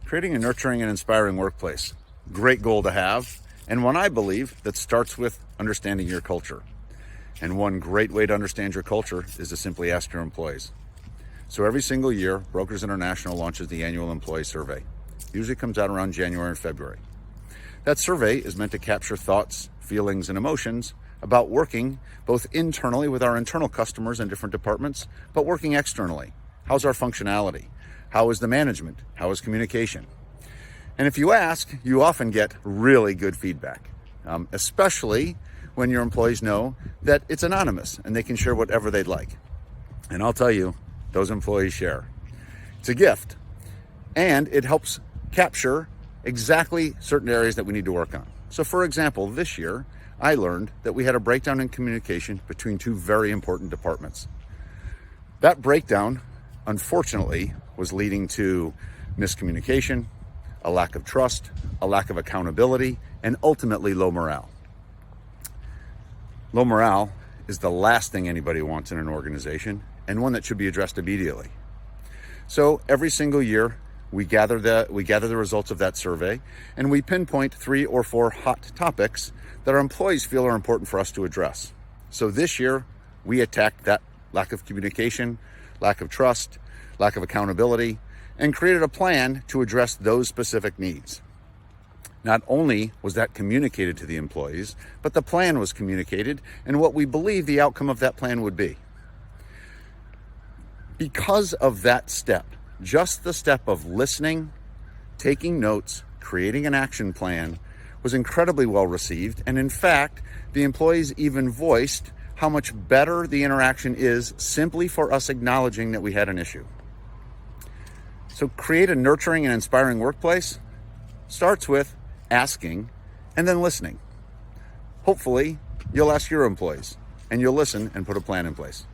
Creating a nurturing and inspiring workplace. Great goal to have, and one I believe that starts with understanding your culture. And one great way to understand your culture is to simply ask your employees. So every single year, Brokers International launches the annual employee survey. Usually comes out around January and February. That survey is meant to capture thoughts, feelings, and emotions about working both internally with our internal customers and different departments, but working externally. How's our functionality? How is the management? How is communication? And if you ask, you often get really good feedback, especially when your employees know that it's anonymous and they can share whatever they'd like. And I'll tell you, those employees share. It's a gift, and it helps capture exactly certain areas that we need to work on. So for example, this year, I learned that we had a breakdown in communication between two very important departments. That breakdown, unfortunately, was leading to miscommunication, a lack of trust, a lack of accountability, and ultimately low morale. Low morale is the last thing anybody wants in an organization, and one that should be addressed immediately. So every single year, we gather the results of that survey, and we pinpoint 3 or 4 hot topics that our employees feel are important for us to address. So this year, we attacked that lack of communication, lack of trust, lack of accountability, and created a plan to address those specific needs. Not only was that communicated to the employees, but the plan was communicated and what we believe the outcome of that plan would be. Because of that step, just the step of listening, taking notes, creating an action plan was incredibly well received. And in fact, the employees even voiced how much better the interaction is simply for us acknowledging that we had an issue. So create a nurturing and inspiring workplace starts with asking and then listening. Hopefully, you'll ask your employees and you'll listen and put a plan in place.